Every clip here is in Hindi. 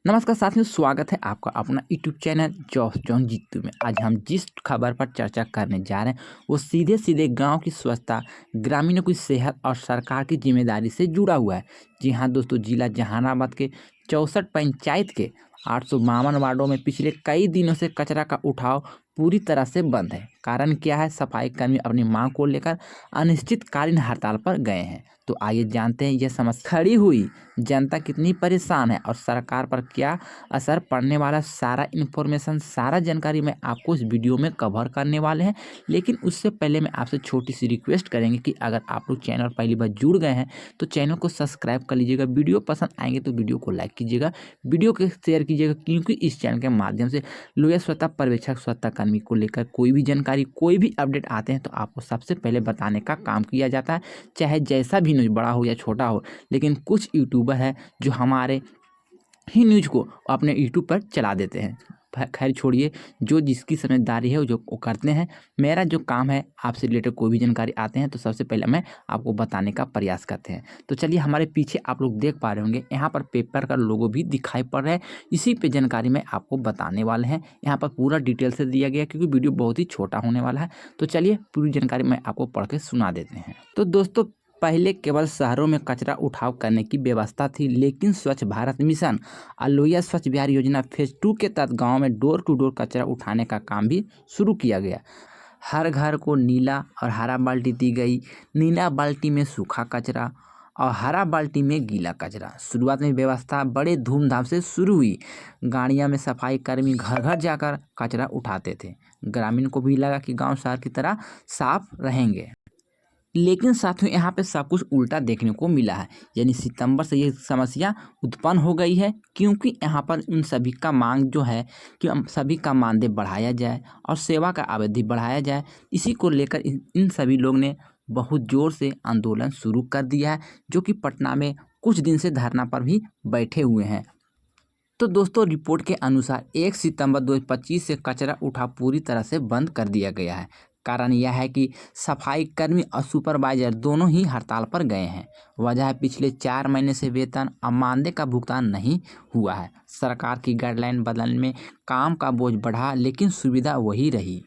नमस्कार साथियों, स्वागत है आपका अपना यूट्यूब चैनल जॉस जॉन जीतू में। आज हम जिस खबर पर चर्चा करने जा रहे हैं वो सीधे सीधे गांव की स्वच्छता, ग्रामीणों की सेहत और सरकार की जिम्मेदारी से जुड़ा हुआ है। जी हाँ दोस्तों, जिला जहानाबाद के 64 पंचायत के 852 वार्डों में पिछले कई दिनों से कचरा का उठाव पूरी तरह से बंद है। कारण क्या है? सफाई कर्मी अपनी मांग को लेकर अनिश्चितकालीन हड़ताल पर गए हैं। तो आइए जानते हैं यह समस्या खड़ी हुई जनता कितनी परेशान है और सरकार पर क्या असर पड़ने वाला। सारा इन्फॉर्मेशन, सारा जानकारी मैं आपको इस वीडियो में कवर करने वाले हैं। लेकिन उससे पहले मैं आपसे छोटी सी रिक्वेस्ट करेंगे कि अगर आप लोग चैनल पहली बार जुड़ गए हैं तो चैनल को सब्सक्राइब कर लीजिएगा। वीडियो पसंद आएंगे तो वीडियो को लाइक कीजिएगा, वीडियो को शेयर कीजिएगा, क्योंकि इस चैनल के माध्यम से लोक स्वच्छता पर्यवेक्षक, स्वच्छता कर्मी को लेकर कोई भी जानकारी, कोई भी अपडेट आते हैं तो आपको सबसे पहले बताने का काम किया जाता है। चाहे जैसा भी न्यूज़ बड़ा हो या छोटा हो, लेकिन कुछ यूट्यूबर है जो हमारे ही न्यूज़ को अपने यूट्यूब पर चला देते हैं। खैर छोड़िए, जो जिसकी समझदारी है वो जो वो करते हैं। मेरा जो काम है, आपसे रिलेटेड कोई भी जानकारी आते हैं तो सबसे पहले मैं आपको बताने का प्रयास करते हैं। तो चलिए, हमारे पीछे आप लोग देख पा रहे होंगे, यहाँ पर पेपर का लोगो भी दिखाई पड़ रहा है। इसी पे जानकारी मैं आपको बताने वाले हैं। यहाँ पर पूरा डिटेल से दिया गया है क्योंकि वीडियो बहुत ही छोटा होने वाला है। तो चलिए, पूरी जानकारी मैं आपको पढ़ के सुना देते हैं। तो दोस्तों, पहले केवल शहरों में कचरा उठाव करने की व्यवस्था थी, लेकिन स्वच्छ भारत मिशन और लोहिया स्वच्छ बिहार योजना फेज 2 के तहत गांव में डोर टू डोर कचरा उठाने का काम भी शुरू किया गया। हर घर को नीला और हरा बाल्टी दी गई। नीला बाल्टी में सूखा कचरा और हरा बाल्टी में गीला कचरा। शुरुआत में व्यवस्था बड़े धूमधाम से शुरू हुई। गाड़ियां में सफाई कर्मी घर घर जाकर कचरा उठाते थे। ग्रामीण को भी लगा कि गांव शहर की तरह साफ रहेंगे। लेकिन साथियों, यहाँ पे सब कुछ उल्टा देखने को मिला है। यानी सितंबर से ये समस्या उत्पन्न हो गई है, क्योंकि यहाँ पर उन सभी का मांग जो है कि हम सभी का मानदेय बढ़ाया जाए और सेवा का अवधि बढ़ाया जाए। इसी को लेकर इन सभी लोग ने बहुत ज़ोर से आंदोलन शुरू कर दिया है, जो कि पटना में कुछ दिन से धरना पर भी बैठे हुए हैं। तो दोस्तों, रिपोर्ट के अनुसार 1 सितंबर 2025 से कचरा उठाव पूरी तरह से बंद कर दिया गया है। कारण यह है कि सफाई कर्मी और सुपरवाइजर दोनों ही हड़ताल पर गए हैं। वजह है, पिछले 4 महीने से वेतन और मानदेय का भुगतान नहीं हुआ है। सरकार की गाइडलाइन बदलने में काम का बोझ बढ़ा, लेकिन सुविधा वही रही।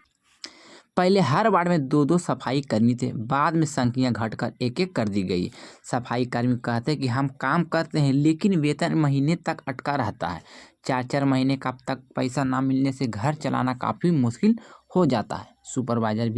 पहले हर वार्ड में 2-2 सफाई कर्मी थे, बाद में संख्या घटकर 1-1 कर दी गई। सफाई कर्मी कहते हैं कि हम काम करते हैं, लेकिन वेतन महीने तक अटका रहता है। 4-4 महीने का तक पैसा ना मिलने से घर चलाना काफ़ी मुश्किल हो जाता है। सुपरवाइजर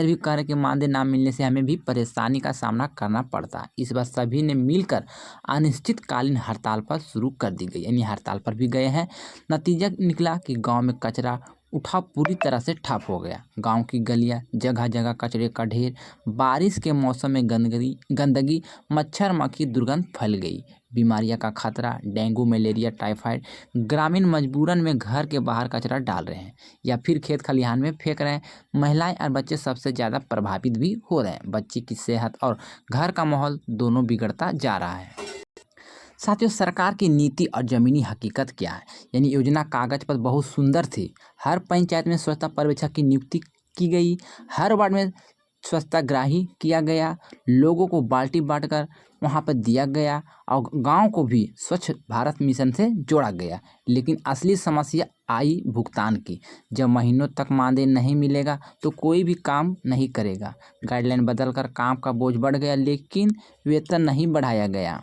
भी कह रहे कि मानदेय ना मिलने से हमें भी परेशानी का सामना करना पड़ता है। इस बार सभी ने मिलकर अनिश्चितकालीन हड़ताल पर शुरू कर दी गई, यानी हड़ताल पर भी गए हैं। नतीजा निकला कि गांव में कचरा उठाव पूरी तरह से ठप हो गया। गांव की गलियां, जगह जगह कचरे का ढेर। बारिश के मौसम में गंदगी, मच्छर मक्खी दुर्गंध फैल गई। बीमारियां का खतरा, डेंगू, मलेरिया, टाइफाइड। ग्रामीण मजबूरन में घर के बाहर कचरा डाल रहे हैं या फिर खेत खलिहान में फेंक रहे हैं। महिलाएं और बच्चे सबसे ज़्यादा प्रभावित भी हो रहे हैं। बच्चे की सेहत और घर का माहौल दोनों बिगड़ता जा रहा है। साथियों, सरकार की नीति और ज़मीनी हकीकत क्या है? यानी योजना कागज पर बहुत सुंदर थी। हर पंचायत में स्वच्छता पर्यवेक्षक की नियुक्ति की गई। हर वार्ड में स्वच्छताग्राही किया गया। लोगों को बाल्टी बांटकर वहां पर दिया गया और गांव को भी स्वच्छ भारत मिशन से जोड़ा गया। लेकिन असली समस्या आई भुगतान की। जब महीनों तक मानदेय नहीं मिलेगा तो कोई भी काम नहीं करेगा। गाइडलाइन बदलकर काम का बोझ बढ़ गया, लेकिन वेतन नहीं बढ़ाया गया।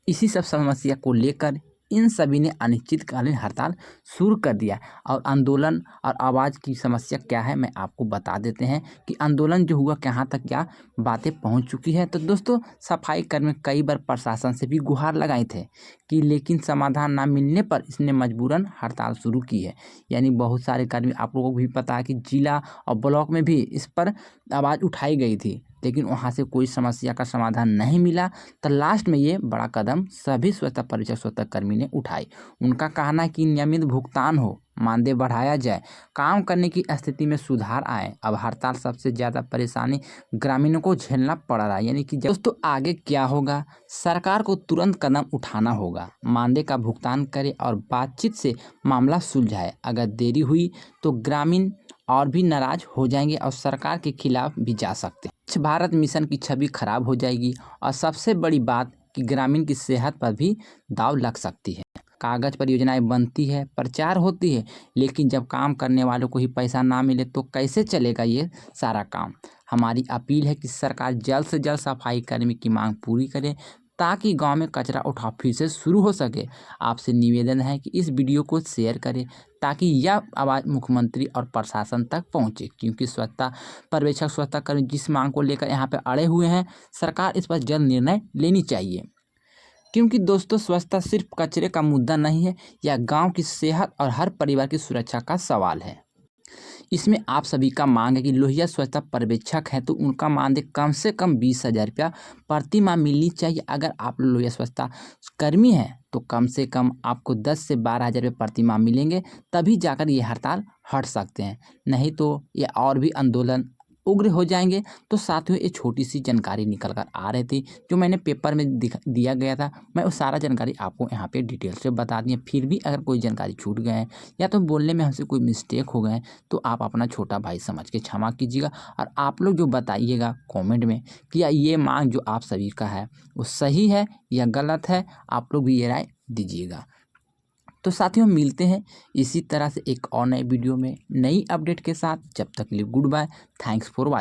इसी सब समस्या को लेकर इन सभी ने अनिश्चितकालीन हड़ताल शुरू कर दिया। और आंदोलन और आवाज़ की समस्या क्या है, मैं आपको बता देते हैं कि आंदोलन जो हुआ कहाँ तक क्या बातें पहुंच चुकी है। तो दोस्तों, सफाई कर्मी कई बार प्रशासन से भी गुहार लगाए थे कि लेकिन समाधान ना मिलने पर इसने मजबूरन हड़ताल शुरू की है। यानी बहुत सारे कर्मी, आप लोगों को भी पता है कि जिला और ब्लॉक में भी इस पर आवाज़ उठाई गई थी, लेकिन वहाँ से कोई समस्या का समाधान नहीं मिला। तो लास्ट में ये बड़ा कदम सभी स्वच्छता पर्यवेक्षक, स्वच्छता कर्मी ने उठाई। उनका कहना है कि नियमित भुगतान हो, मानदेय बढ़ाया जाए, काम करने की स्थिति में सुधार आए। अब हड़ताल सबसे ज़्यादा परेशानी ग्रामीणों को झेलना पड़ रहा है। यानी कि दोस्तों, आगे क्या होगा? सरकार को तुरंत कदम उठाना होगा, मानदेय का भुगतान करे और बातचीत से मामला सुलझाए। अगर देरी हुई तो ग्रामीण और भी नाराज हो जाएंगे और सरकार के खिलाफ भी जा सकते हैं। स्वच्छ भारत मिशन की छवि खराब हो जाएगी और सबसे बड़ी बात कि ग्रामीण की सेहत पर भी दांव लग सकती है। कागज़ पर योजनाएं बनती है, प्रचार होती है, लेकिन जब काम करने वालों को ही पैसा ना मिले तो कैसे चलेगा ये सारा काम। हमारी अपील है कि सरकार जल्द से जल्द सफाई कर्मी की मांग पूरी करे ताकि गांव में कचरा उठाव फिर से शुरू हो सके। आपसे निवेदन है कि इस वीडियो को शेयर करें ताकि यह आवाज़ मुख्यमंत्री और प्रशासन तक पहुंचे, क्योंकि स्वच्छता पर्यवेक्षक स्वच्छता कर्मी जिस मांग को लेकर यहाँ पे अड़े हुए हैं, सरकार इस पर जल्द निर्णय लेनी चाहिए। क्योंकि दोस्तों स्वच्छता सिर्फ कचरे का मुद्दा नहीं है, यह गांव की सेहत और हर परिवार की सुरक्षा का सवाल है। इसमें आप सभी का मांग है कि लोहिया स्वच्छता पर्यवेक्षक है तो उनका मानदेय कम से कम 20,000 रुपया प्रति माह मिलनी चाहिए। अगर आप लोहिया स्वच्छता कर्मी हैं तो कम से कम आपको 10 से 12,000 रुपये प्रति माह मिलेंगे, तभी जाकर ये हड़ताल हट सकते हैं, नहीं तो ये और भी आंदोलन उग्र हो जाएंगे। तो साथियों ये छोटी सी जानकारी निकल कर आ रही थी जो मैंने पेपर में दिया गया था, मैं वो सारा जानकारी आपको यहाँ पे डिटेल से बता दी है। फिर भी अगर कोई जानकारी छूट गए हैं या तो बोलने में हमसे कोई मिस्टेक हो गए हैं तो आप अपना छोटा भाई समझ के क्षमा कीजिएगा। और आप लोग जो बताइएगा कमेंट में कि ये मांग जो आप सभी का है वो सही है या गलत है, आप लोग भी ये राय दीजिएगा। तो साथियों मिलते हैं इसी तरह से एक और नए वीडियो में नई अपडेट के साथ। जब तक के लिए goodbye, thanks for watching.